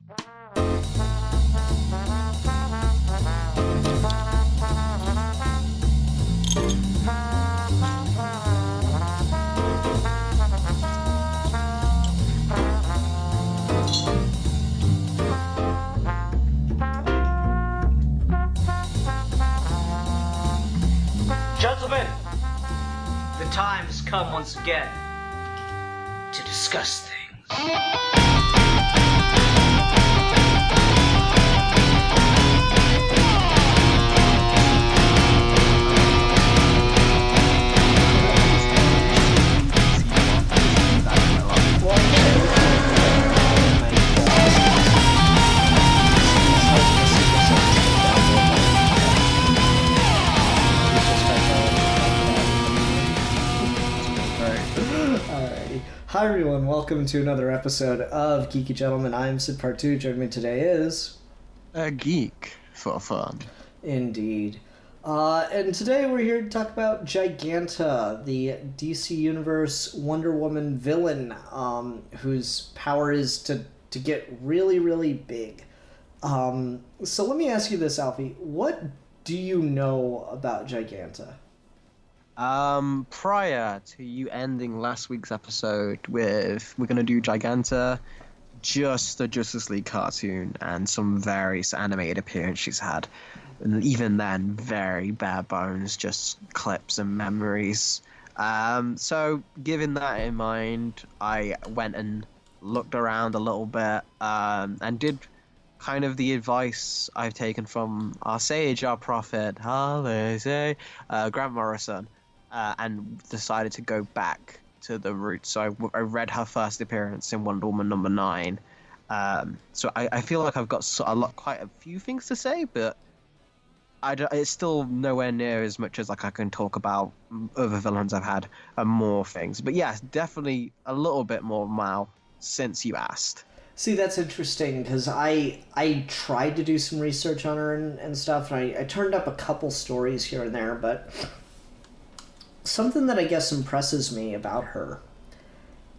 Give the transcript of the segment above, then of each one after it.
Gentlemen, the time has come once again to discuss things. Hi everyone, welcome to another episode of Geeky Gentlemen. I'm Sid Part 2. Joining me today is... A geek for fun. Indeed. And today we're here to talk about Giganta, the DC Universe Wonder Woman villain, whose power is to get really, really big. So let me ask you this, Alfie. What do you know about Giganta? Prior to you ending last week's episode with we're gonna do Giganta, just the Justice League cartoon and some various animated appearances she's had. And even then, very bare bones, just clips and memories. So given that in mind, I went and looked around a little bit, and did kind of the advice I've taken from our sage, our prophet, Grant Morrison. And decided to go back to the roots. So I read her first appearance in Wonder Woman #9. So I feel like I've got quite a few things to say, but it's still nowhere near as much as like I can talk about other villains I've had and more things. But yes, definitely a little bit more now since you asked. See, that's interesting, because I tried to do some research on her and stuff, and I turned up a couple stories here and there, but... something that I guess impresses me about her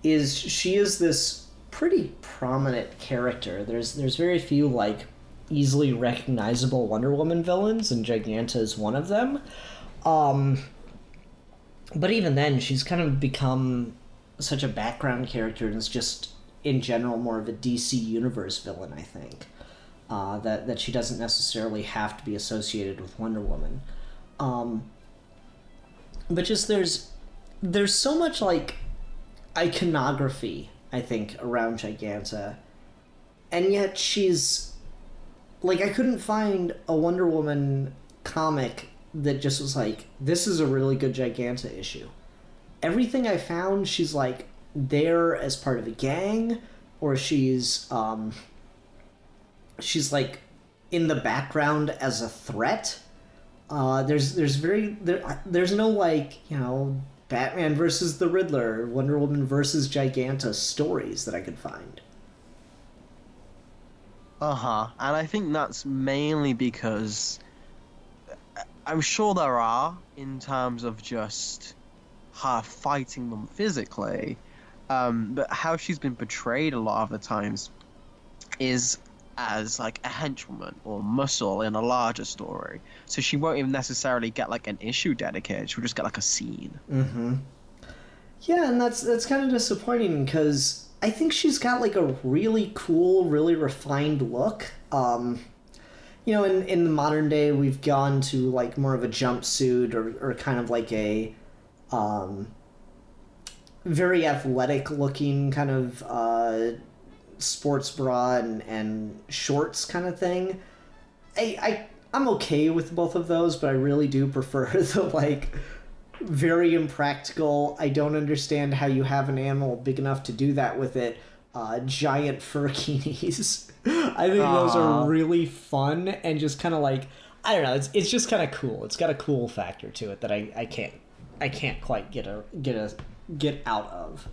is she is this pretty prominent character. There's very few like easily recognizable Wonder Woman villains, and Giganta is one of them. But even then, she's kind of become such a background character, and is just in general more of a DC Universe villain, I think. That she doesn't necessarily have to be associated with Wonder Woman. But just there's so much like iconography, I think, around Giganta, and yet she's like, I couldn't find a Wonder Woman comic that just was like, this is a really good Giganta issue. Everything I found, she's like there as part of a gang, or she's like in the background as a threat. There's no like, you know, Batman versus the Riddler, Wonder Woman versus Giganta stories that I could find. And I think that's mainly because I'm sure there are, in terms of just her fighting them physically, but how she's been portrayed a lot of the times is as like a henchwoman or muscle in a larger story, so she won't even necessarily get like an issue dedicated. She'll just get like a scene. Yeah, and that's kind of disappointing, because I think she's got like a really cool, really refined look. You know, in the modern day, we've gone to like more of a jumpsuit or kind of like a very athletic looking kind of sports bra and shorts kind of thing. I'm okay with both of those, but I really do prefer the like very impractical, I don't understand how you have an animal big enough to do that with it, giant furkinis. I think those are really fun and just kind of like, I don't know, it's just kind of cool. It's got a cool factor to it that I can't quite get out of.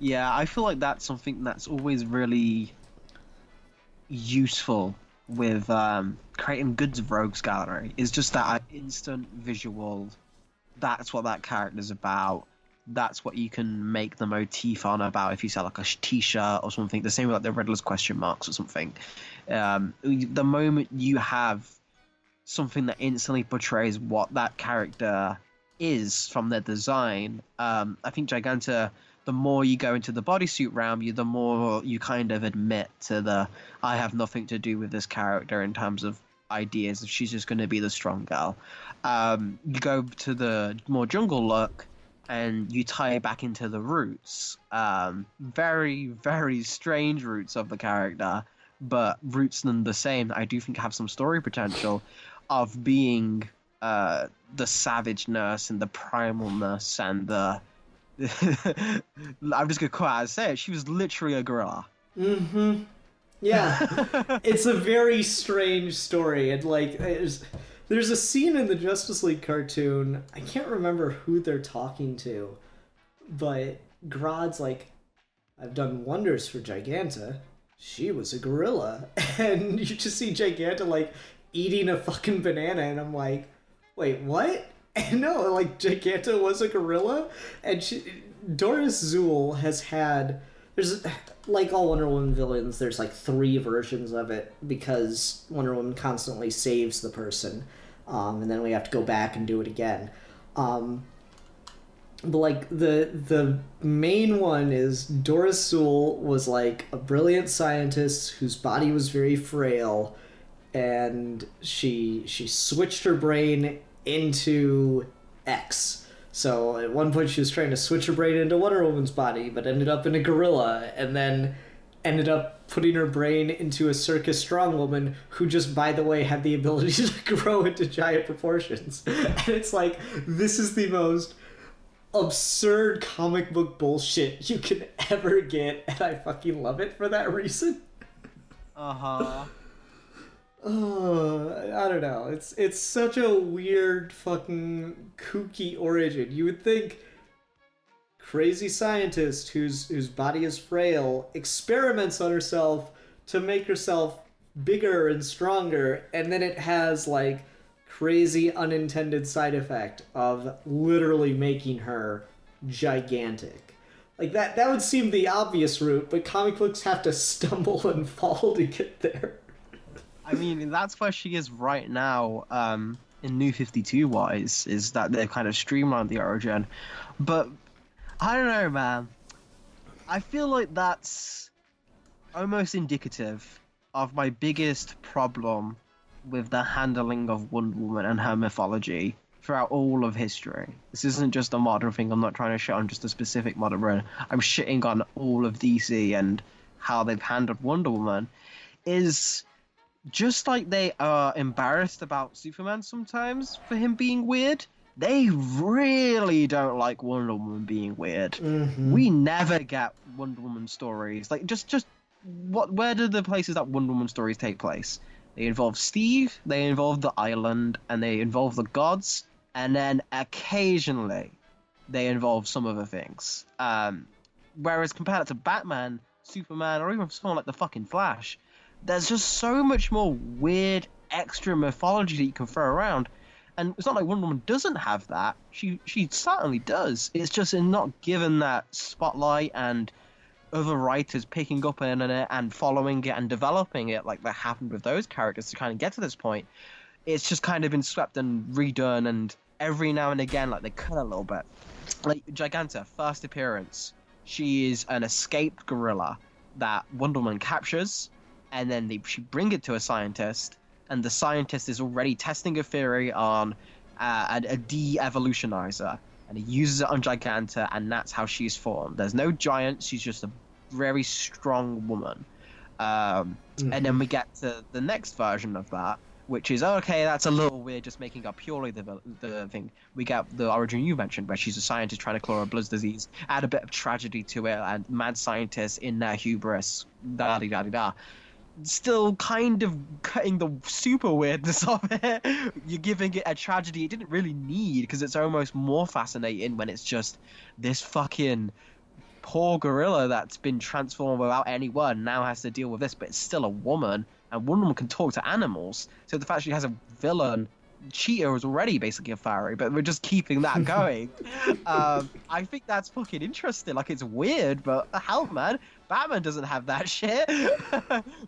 Yeah, I feel like that's something that's always really useful with creating Goods of Rogues Gallery, is just that instant visual, that's what that character's about. that's what you can make the motif on about if you sell like a t-shirt or something. The same with like the Riddler's question marks or something. The moment you have something that instantly portrays what that character is from their design, I think Giganta, the more you go into the bodysuit realm, the more you kind of admit to the I have nothing to do with this character in terms of ideas. If she's just going to be the strong girl. You go to the more jungle look, and you tie it back into the roots. Very, very strange roots of the character, but roots none the same. I do think have some story potential of being the savageness and the primalness and the... I'm just going to quite out say it. She was literally a gorilla. Mm-hmm. Yeah. It's a very strange story. And, like, there's a scene in the Justice League cartoon, I can't remember who they're talking to, but Grodd's like, I've done wonders for Giganta. She was a gorilla. And you just see Giganta, like, eating a fucking banana, and I'm like, wait, what? And no, like, Giganta was a gorilla? And Doris Ghul has had... There's, like all Wonder Woman villains, there's like 3 versions of it because Wonder Woman constantly saves the person, and then we have to go back and do it again. But like the main one is Doris Ghul was like a brilliant scientist whose body was very frail, and she switched her brain into X. So at one point she was trying to switch her brain into Wonder Woman's body, but ended up in a gorilla, and then ended up putting her brain into a circus strong woman who just, by the way, had the ability to grow into giant proportions. And it's like, this is the most absurd comic book bullshit you can ever get, and I fucking love it for that reason. Uh-huh. I don't know. It's such a weird fucking kooky origin. You would think crazy scientist whose body is frail experiments on herself to make herself bigger and stronger, and then it has like crazy unintended side effect of literally making her gigantic. Like that would seem the obvious route, but comic books have to stumble and fall to get there. I mean, that's where she is right now, in New 52 wise, is that they've kind of streamlined the origin. But, I don't know, man. I feel like that's almost indicative of my biggest problem with the handling of Wonder Woman and her mythology throughout all of history. This isn't just a modern thing. I'm not trying to shit on just a specific modern run. I'm shitting on all of DC and how they've handled Wonder Woman. Is... just like they are embarrassed about Superman sometimes for him being weird, they really don't like Wonder Woman being weird. Mm-hmm. We never get Wonder Woman stories. Like, where do the places that Wonder Woman stories take place? They involve Steve, they involve the island, and they involve the gods, and then occasionally they involve some other things. Whereas compared to Batman, Superman, or even someone like the fucking Flash, there's just so much more weird extra mythology that you can throw around. And it's not like Wonder Woman doesn't have that. She certainly does. It's just not given that spotlight and other writers picking up on it and following it and developing it like that happened with those characters to kind of get to this point. It's just kind of been swept and redone, and every now and again, like, they cut a little bit. Like, Giganta, first appearance. She is an escaped gorilla that Wonder Woman captures, and then she bring it to a scientist, and the scientist is already testing a theory on a de-evolutionizer, and he uses it on Giganta, and that's how she's formed. There's no giant, she's just a very strong woman. And then we get to the next version of that, which is, okay, that's a little weird, just making up purely the thing. We get the origin you mentioned, where she's a scientist trying to cure a blood disease, add a bit of tragedy to it, and mad scientists in their hubris, da-di-da-di-da. Still kind of cutting the super weirdness of it. You're giving it a tragedy it didn't really need, because it's almost more fascinating when it's just this fucking poor gorilla that's been transformed without anyone now has to deal with this, but it's still a woman, and Wonder Woman can talk to animals. So the fact she has a villain Cheetah was already basically a fairy, but we're just keeping that going. I think that's fucking interesting. Like, it's weird, but hell, man, Batman doesn't have that shit.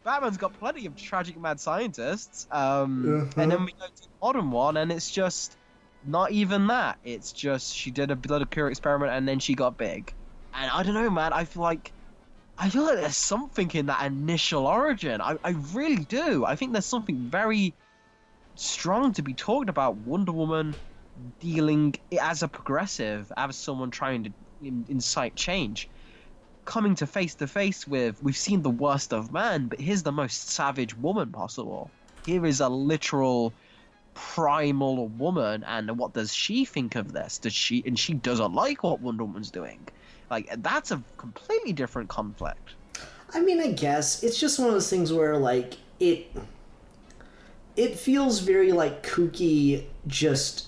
Batman's got plenty of tragic mad scientists. And then we go to the modern one, and it's just not even that. It's just she did a blood cure experiment, and then she got big. And I don't know, man. I feel like there's something in that initial origin. I really do. I think there's something very strong to be talked about. Wonder Woman dealing as a progressive, as someone trying to incite change, coming to face with, we've seen the worst of man, but here's the most savage woman possible. Here is a literal primal woman, and what does she think of this? She doesn't like what Wonder Woman's doing. Like, that's a completely different conflict. I mean, I guess it's just one of those things where, like, it feels very, like, kooky, just...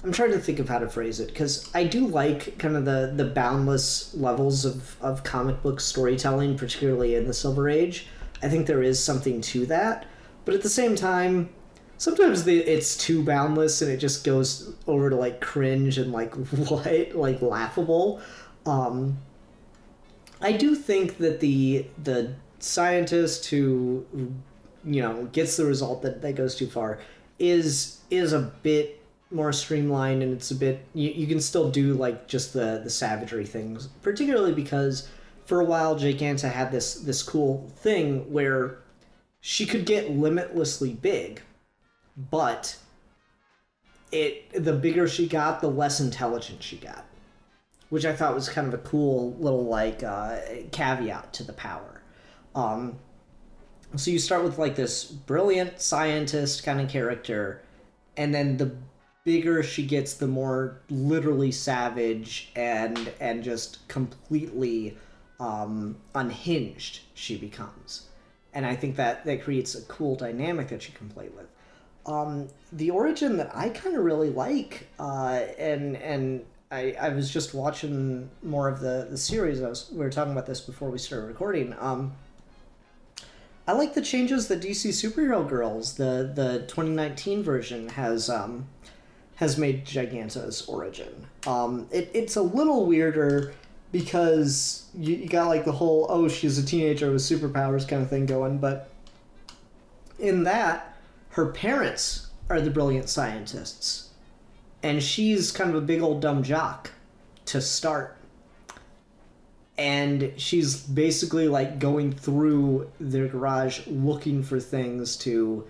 I'm trying to think of how to phrase it, because I do like kind of the boundless levels of comic book storytelling, particularly in the Silver Age. I think there is something to that, but at the same time, sometimes it's too boundless and it just goes over to, like, cringe and, like, what? Like, laughable. I do think that the scientist who gets the result that goes too far is a bit more streamlined, and it's a bit you can still do, like, just the savagery things, particularly because for a while Giganta had this cool thing where she could get limitlessly big, but the bigger she got, the less intelligent she got, which I thought was kind of a cool little, like, caveat to the power. So you start with, like, this brilliant scientist kind of character, and then the bigger she gets, the more literally savage and just completely unhinged she becomes. And I think that creates a cool dynamic that you can play with. The origin that I kind of really like, and I was just watching more of the series. We were talking about this before we started recording. I like the changes that DC Superhero Girls, the 2019 version, has made Giganta's origin. It's a little weirder because you got, like, the whole, oh, she's a teenager with superpowers kind of thing going, but in that, her parents are the brilliant scientists, and she's kind of a big old dumb jock to start. And she's basically, like, going through their garage looking for things to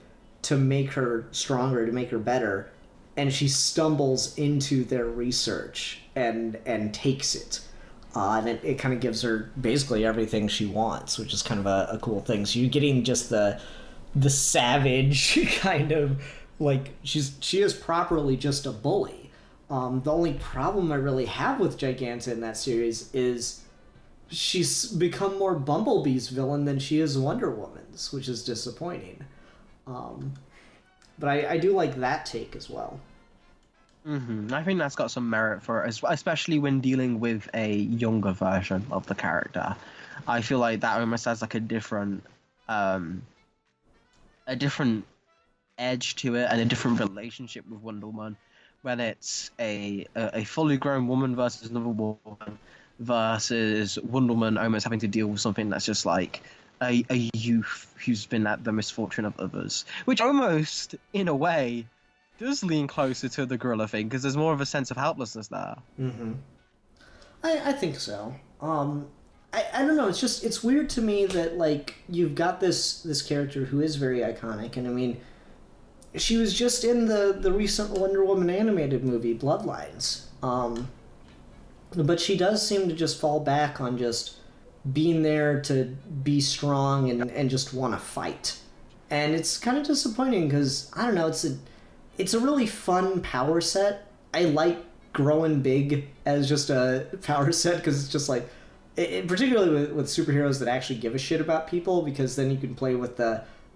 make her stronger, to make her better. And she stumbles into their research and takes it. And it kind of gives her basically everything she wants, which is kind of a cool thing. So you're getting just the savage kind of, like, she is properly just a bully. The only problem I really have with Giganta in that series is she's become more Bumblebee's villain than she is Wonder Woman's, which is disappointing. But I do like that take as well. Mm-hmm. I think that's got some merit for it, especially when dealing with a younger version of the character. I feel like that almost has, like, a different edge to it, and a different relationship with Wonder Woman, when it's a fully grown woman versus another woman, versus Wonder Woman almost having to deal with something that's just like a youth who's been at the misfortune of others, which almost, in a way, does lean closer to the gorilla thing, because there's more of a sense of helplessness there. Mm-hmm. I think so. I don't know, it's weird to me that, like, you've got this character who is very iconic, and I mean, she was just in the recent Wonder Woman animated movie, Bloodlines. But she does seem to just fall back on just being there to be strong and just want to fight. And it's kind of disappointing because, I don't know, it's a really fun power set. I like growing big as just a power set because it's just like, particularly with superheroes that actually give a shit about people, because then you can play with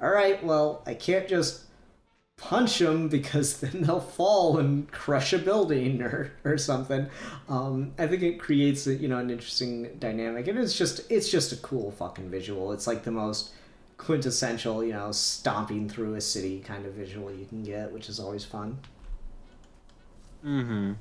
alright, well, I can't just punch them because then they'll fall and crush a building or something. I think it creates an interesting dynamic, and it's just a cool fucking visual. It's like the most quintessential, stomping through a city kind of visual you can get, which is always fun. Mm-hmm.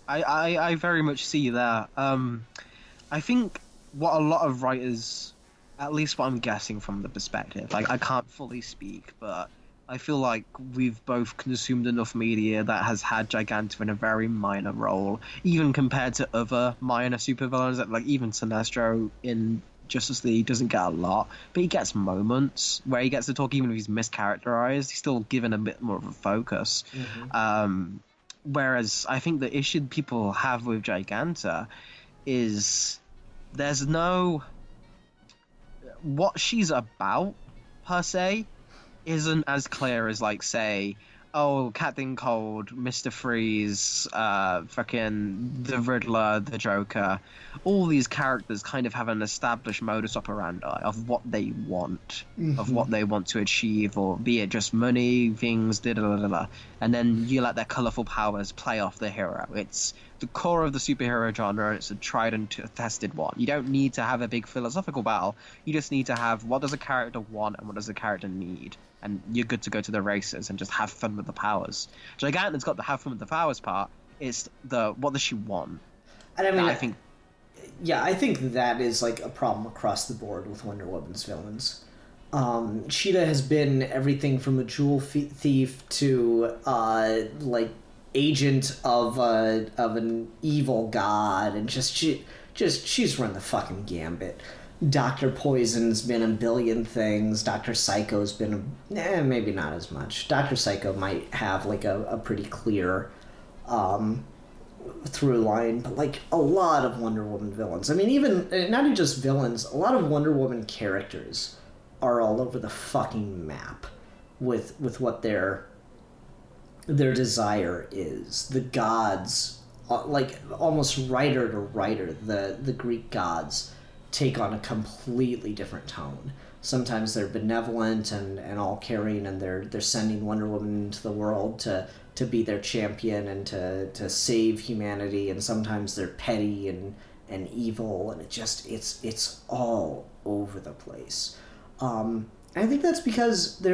I very much see that. I think what a lot of writers, at least what I'm guessing from the perspective, like I can't fully speak, but I feel like we've both consumed enough media that has had Giganta in a very minor role, even compared to other minor supervillains. That, like, even Sinestro in Justice League doesn't get a lot, but he gets moments where he gets to talk, even if he's mischaracterized. He's still given a bit more of a focus. Mm-hmm. Whereas I think the issue people have with Giganta is there's no... what she's about, per se, isn't as clear as, like, say, oh, Captain Cold, Mr. Freeze, fucking the Riddler, the Joker. All these characters kind of have an established modus operandi of what they want, of what they want to achieve, or be it just money, things, da-da-da-da-da. And then you let their colourful powers play off the hero. It's the core of the superhero genre, and it's a tried and tested one. You don't need to have a big philosophical battle. You just need to have, what does a character want and what does a character need? And you're good to go to the races and just have fun with the powers. Giganta's got the have fun with the powers part. It's the what does she want? And I mean, I think, I think that is like a problem across the board with Wonder Woman's villains. Cheetah has been everything from a jewel thief to like agent of an evil god, and she's run the fucking gambit. Dr. Poison's been a billion things. Dr. Psycho's been maybe not as much. Dr. Psycho might have like a pretty clear through line, but like a lot of Wonder Woman villains. I mean, even not even just villains, a lot of Wonder Woman characters are all over the fucking map with what their desire is. The gods, like almost writer to writer, the Greek gods take on a completely different tone. Sometimes they're benevolent and all caring, and they're sending Wonder Woman into the world to be their champion and to save humanity, and sometimes they're petty and evil, and it's all over the place. I think that's because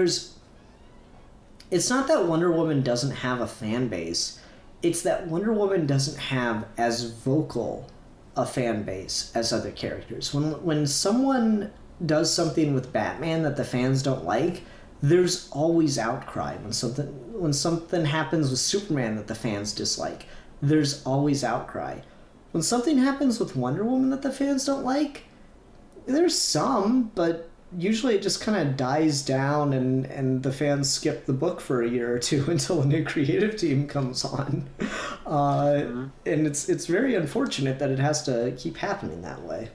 it's not that Wonder Woman doesn't have a fan base, it's that Wonder Woman doesn't have as vocal a fan base as other characters. When someone does something with Batman that the fans don't like, there's always outcry. When something happens with Superman that the fans dislike, there's always outcry. When something happens with Wonder Woman that the fans don't like, there's some, but usually it just kind of dies down and the fans skip the book for a year or two until a new creative team comes on. And it's very unfortunate that it has to keep happening that way.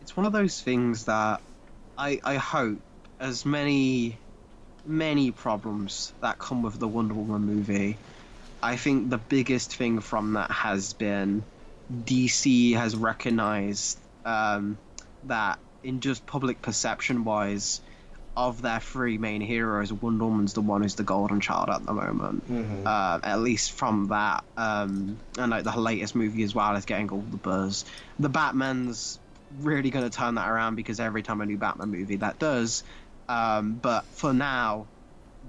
It's one of those things that I hope, as many problems that come with the Wonder Woman movie, I think the biggest thing from that has been DC has recognized that in just public perception wise of their three main heroes, Wonder Woman's the one who's the golden child at the moment. At least from that, and like the latest movie as well is getting all the buzz. The Batman's really going to turn that around, because every time a new Batman movie that does, but for now,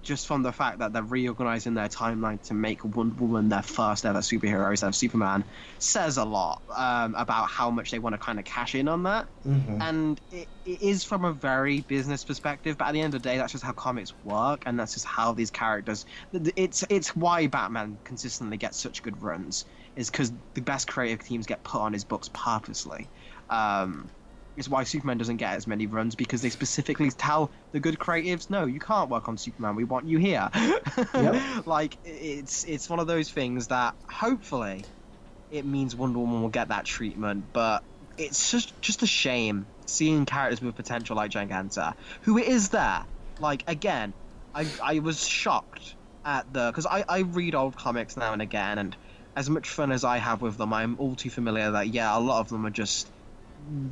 just from the fact that they're reorganizing their timeline to make Wonder Woman their first ever superhero instead of Superman, says a lot about how much they want to kind of cash in on that. And it is from a very business perspective, but at the end of the day, that's just how comics work, and that's just how these characters... It's why Batman consistently gets such good runs, is because the best creative teams get put on his books purposely. It's why Superman doesn't get as many runs, because they specifically tell the good creatives, no, you can't work on Superman, we want you here. Yep. Like, it's one of those things that hopefully it means Wonder Woman will get that treatment, but it's just a shame seeing characters with potential like Giganta, who it is there. Like, again, I was shocked at because I read old comics now and again, and as much fun as I have with them, I'm all too familiar that, yeah, a lot of them are just...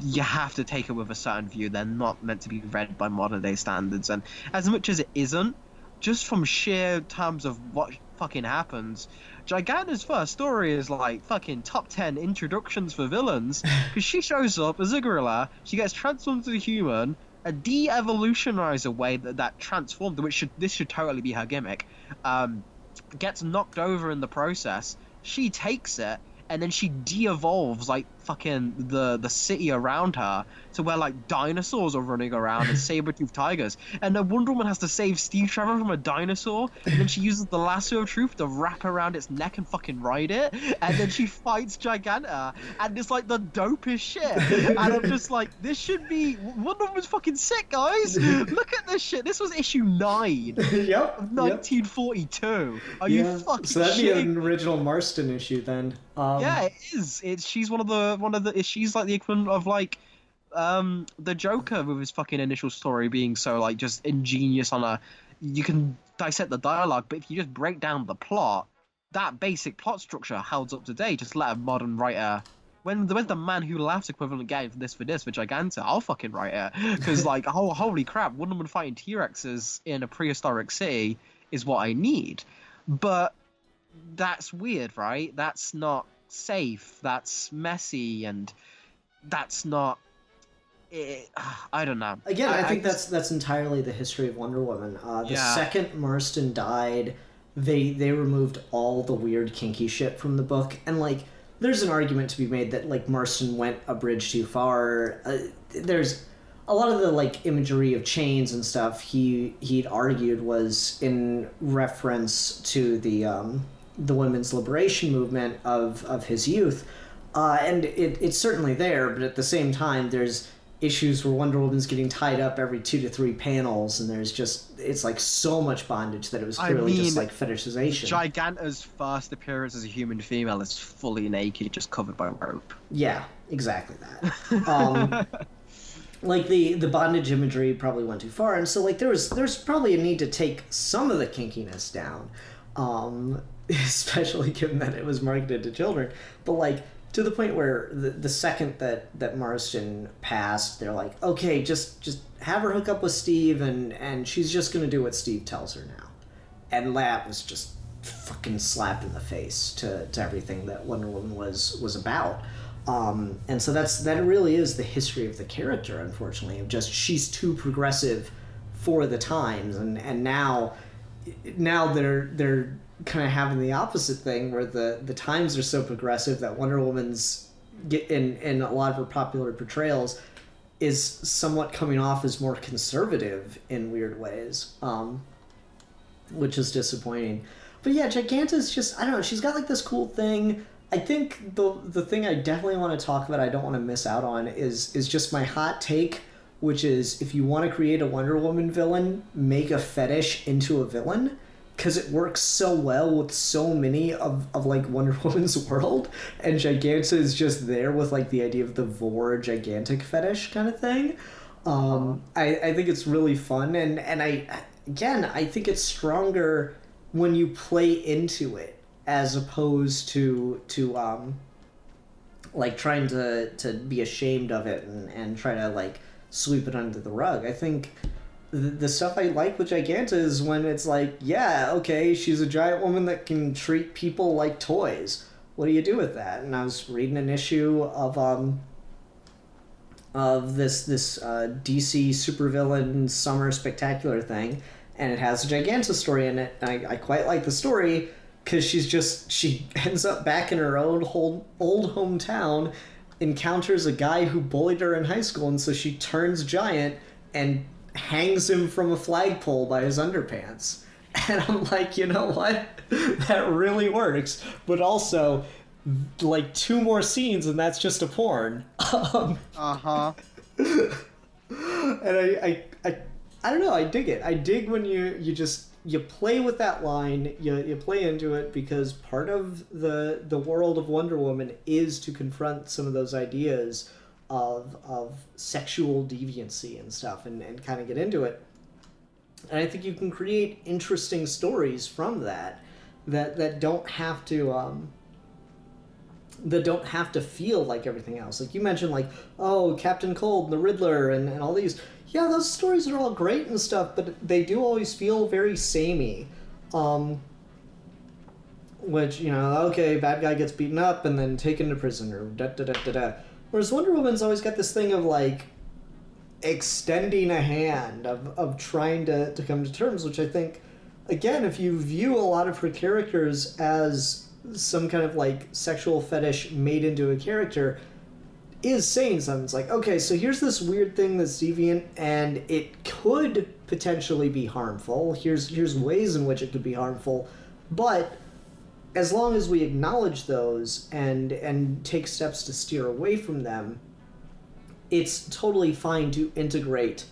you have to take it with a certain view. They're not meant to be read by modern day standards, and as much as it isn't, just from sheer terms of what fucking happens, Giganta's first story is like fucking top 10 introductions for villains, because she shows up as a gorilla, she gets transformed to a human, de-evolutionize a way that transformed, this should totally be her gimmick, gets knocked over in the process. She takes it, and then she de-evolves like fucking the city around her to where like dinosaurs are running around and saber-toothed tigers, and then Wonder Woman has to save Steve Trevor from a dinosaur, and then she uses the lasso of truth to wrap around its neck and fucking ride it, and then she fights Giganta, and it's like the dopest shit. And I'm just like, this should be Wonder Woman's fucking sick, guys. Look at this shit. This was issue 9 Yep. of 1942. Are you fucking So that'd be shitting? an original Marston issue then. Yeah, it is. She's one of the. She's like the equivalent of like, the Joker with his fucking initial story being so like just ingenious on a. You can dissect the dialogue, but if you just break down the plot, that basic plot structure holds up today. Just let a modern writer. When the Man Who Laughs equivalent getting for Giganta, I'll fucking write it, because like holy crap, Wonder Woman fighting T-Rexes in a prehistoric city is what I need, but. That's weird, right? That's not safe. That's messy, and that's not. I don't know. Again, I think that's entirely the history of Wonder Woman. The second Marston died, they removed all the weird kinky shit from the book, and like, there's an argument to be made that like Marston went a bridge too far. There's a lot of the like imagery of chains and stuff he'd argued was in reference to the women's liberation movement of his youth, and it's certainly there, but at the same time there's issues where Wonder Woman's getting tied up every 2 to 3 panels, and it's like so much bondage that it was clearly just like fetishization. Giganta's first appearance as a human female is fully naked, just covered by rope. Yeah, exactly that. Like the bondage imagery probably went too far, and so like there's probably a need to take some of the kinkiness down. Especially given that it was marketed to children, but like to the point where the second that Marston passed, they're like, okay, just have her hook up with Steve, and she's just gonna do what Steve tells her now, and that was just fucking slapped in the face to everything that Wonder Woman was about, and so that really is the history of the character, unfortunately, of just she's too progressive for the times, and now they're kind of having the opposite thing where the times are so progressive that Wonder Woman's in a lot of her popular portrayals is somewhat coming off as more conservative in weird ways, which is disappointing. But yeah, Giganta's just, I don't know, she's got like this cool thing. I think the thing I definitely want to talk about, I don't want to miss out on, is just my hot take, which is if you want to create a Wonder Woman villain, make a fetish into a villain, because it works so well with so many of like Wonder Woman's world, and Giganta is just there with like the idea of the vor gigantic fetish kind of thing. I think it's really fun, and I think it's stronger when you play into it as opposed to like trying to be ashamed of it and try to like sweep it under the rug. I think the stuff I like with Giganta is when it's like, yeah, okay, she's a giant woman that can treat people like toys. What do you do with that? And I was reading an issue of this DC supervillain summer spectacular thing, and it has a Giganta story in it. And I quite like the story because she ends up back in her own old hometown, encounters a guy who bullied her in high school, and so she turns giant and hangs him from a flagpole by his underpants. And I'm like, you know what? That really works. But also, like 2 more scenes and that's just a porn. And I don't know, I dig it. I dig when you play with that line, you play into it, because part of the world of Wonder Woman is to confront some of those ideas of sexual deviancy and stuff, and kind of get into it. And I think you can create interesting stories from that don't have to feel like everything else. Like you mentioned, like, oh, Captain Cold and the Riddler and all these. Yeah, those stories are all great and stuff, but they do always feel very samey. Which, you know, okay, bad guy gets beaten up and then taken to prison, or da-da-da-da-da. Whereas Wonder Woman's always got this thing of, like, extending a hand of trying to come to terms, which I think, again, if you view a lot of her characters as some kind of like sexual fetish made into a character, is saying something. It's like, okay, so here's this weird thing that's deviant and it could potentially be harmful. Here's ways in which it could be harmful, but as long as we acknowledge those and take steps to steer away from them, it's totally fine to integrate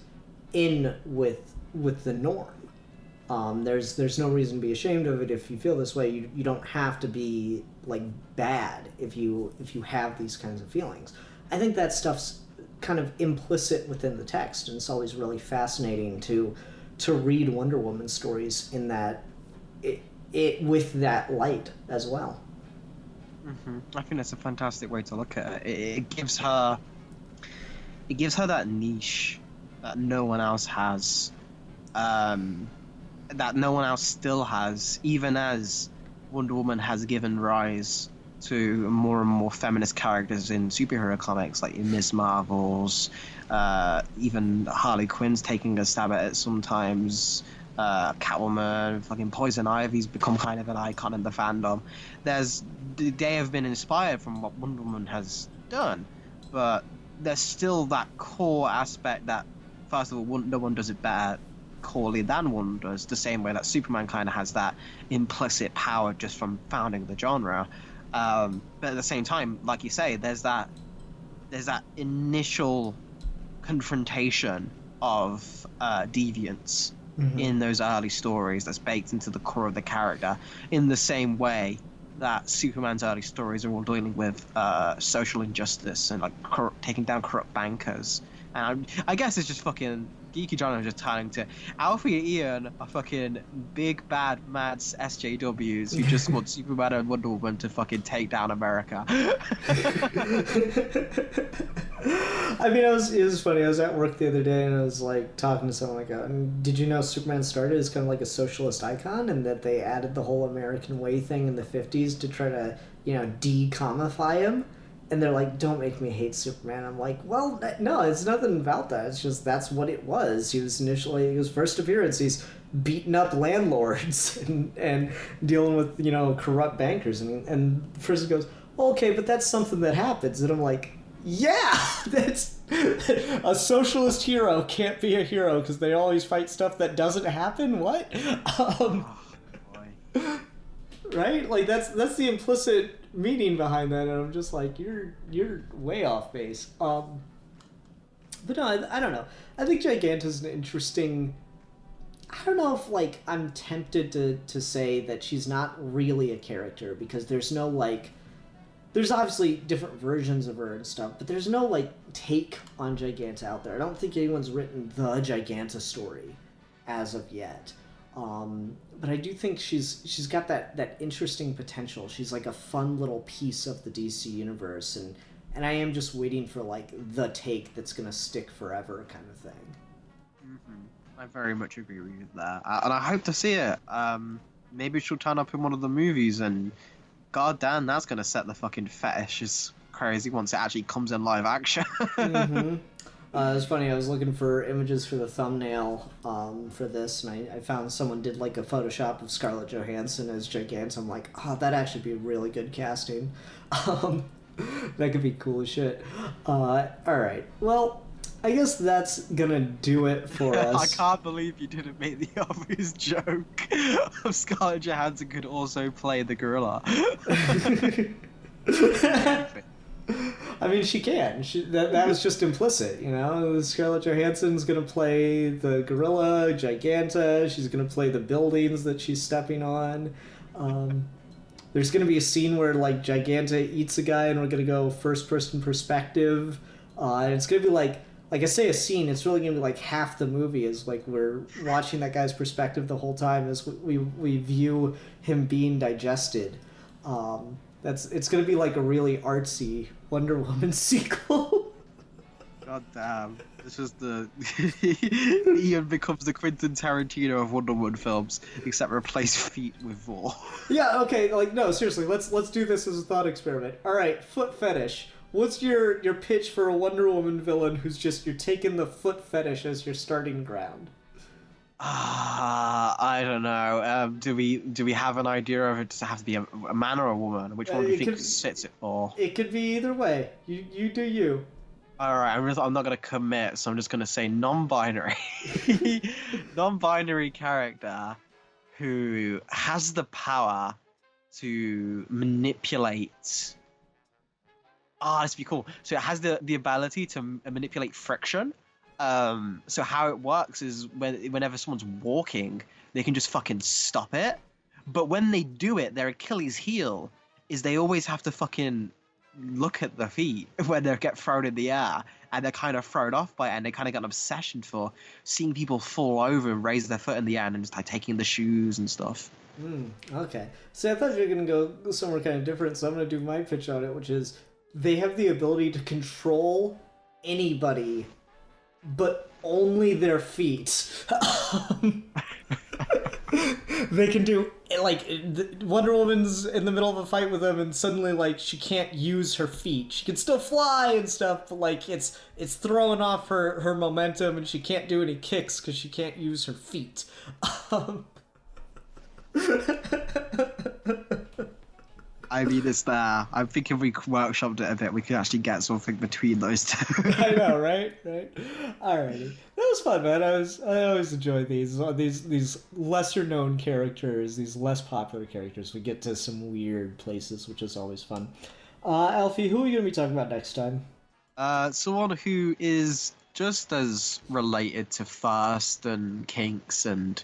in with the norm. There's no reason to be ashamed of it if you feel this way. You don't have to be like bad if you have these kinds of feelings. I think that stuff's kind of implicit within the text, and it's always really fascinating to read Wonder Woman stories in that it with that light as well. Mm-hmm. I think that's a fantastic way to look at it. It gives her that niche that no one else has, that no one else still has, even as Wonder Woman has given rise to more and more feminist characters in superhero comics, like in Ms. Marvel's, even Harley Quinn's taking a stab at it sometimes, Catwoman, fucking Poison Ivy's become kind of an icon in the fandom. They have been inspired from what Wonder Woman has done, but there's still that core aspect that, first of all, no one does it better corely than one does, the same way that Superman kind of has that implicit power just from founding the genre. But at the same time, like you say, there's that initial confrontation of deviance in those early stories that's baked into the core of the character, in the same way that Superman's early stories are all dealing with social injustice and like taking down corrupt bankers. And I guess it's just fucking Geeky John just turning to Alfie and Ian are fucking big bad mad SJWs who just want Superman and Wonder Woman to fucking take down America. I mean, it was funny. I was at work the other day and I was like talking to someone like, did you know Superman started as kind of like a socialist icon, and that they added the whole American way thing in the 50s to try to, de-commify him? And they're like, don't make me hate Superman. I'm like, well, no, it's nothing about that. It's just that's what it was. His first appearance, he's beating up landlords and dealing with, corrupt bankers. And the person goes, well, okay, but that's something that happens. And I'm like, yeah, that's a socialist hero can't be a hero because they always fight stuff that doesn't happen. What? Right? Like that's the implicit meaning behind that, and I'm just like, you're way off base. But no, I don't know. I think Giganta's an interesting. I don't know if like I'm tempted to say that she's not really a character, because there's no like. There's obviously different versions of her and stuff, but there's no like take on Giganta out there. I don't think anyone's written the Giganta story as of yet. But I do think she's got that interesting potential. She's like a fun little piece of the DC universe, and I am just waiting for like the take that's gonna stick forever kind of thing. I very much agree with you there, and I hope to see it. Maybe she'll turn up in one of the movies, and goddamn, that's gonna set the fucking fetish is crazy once it actually comes in live action. It was funny, I was looking for images for the thumbnail for this, and I found someone did like a Photoshop of Scarlett Johansson as Giganta. I'm like, that'd actually be really good casting. That could be cool as shit. Alright, well, I guess that's gonna do it for us. I can't believe you didn't make the obvious joke of Scarlett Johansson could also play the gorilla. I mean, she can. That was just implicit, Scarlett Johansson's gonna play the gorilla, Giganta. She's gonna play the buildings that she's stepping on. There's gonna be a scene where like Giganta eats a guy, and we're gonna go first-person perspective. And it's gonna be like I say a scene. It's really gonna be like half the movie is like we're watching that guy's perspective the whole time as we view him being digested. It's gonna be like a really artsy Wonder Woman sequel. God damn. This is the Ian becomes the Quentin Tarantino of Wonder Woman films, except replace feet with vor. Yeah, okay, no, seriously, let's do this as a thought experiment. Alright, foot fetish. What's your pitch for a Wonder Woman villain who's just you're taking the foot fetish as your starting ground? I don't know. Do we have an idea of it? Does it have to be a man or a woman? Which one do you think sits it for? It could be either way. You do you. All right, I'm not gonna commit, so I'm just gonna say non-binary, non-binary character who has the power to manipulate. This would be cool. So it has the ability to manipulate friction. So how it works is whenever someone's walking, they can just fucking stop it. But when they do it, their Achilles heel is they always have to fucking look at the feet when they get thrown in the air, and they're kind of thrown off by it, and they kind of got an obsession for seeing people fall over and raise their foot in the air and just like taking the shoes and stuff. Okay. So I thought you were going to go somewhere kind of different, so I'm going to do my pitch on it, which is they have the ability to control anybody, but only their feet. They can do, like, Wonder Woman's in the middle of a fight with them, and suddenly, like, she can't use her feet. She can still fly and stuff, but, like, it's throwing off her momentum, and she can't do any kicks because she can't use her feet. I mean, it's there. I think if we workshopped it a bit, we could actually get something between those two. I know, right? Alrighty. That was fun, man. I always enjoy these lesser known characters, these less popular characters. We get to some weird places, which is always fun. Alfie, who are you going to be talking about next time? Someone who is just as related to thirst and kinks and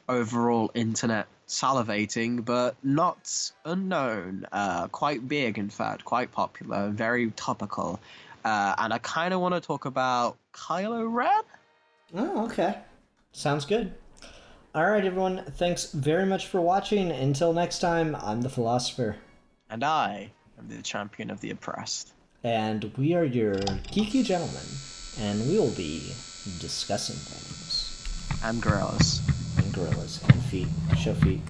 overall internet salivating, but not unknown. Quite big, in fact, quite popular, very topical. And I kind of want to talk about Kylo Ren. Oh, okay. Sounds good. All right, everyone. Thanks very much for watching. Until next time, I'm the Philosopher. And I am the champion of the oppressed. And we are your geeky gentlemen. And we will be discussing things. And gorillas. And gorillas. And feet. Show feet.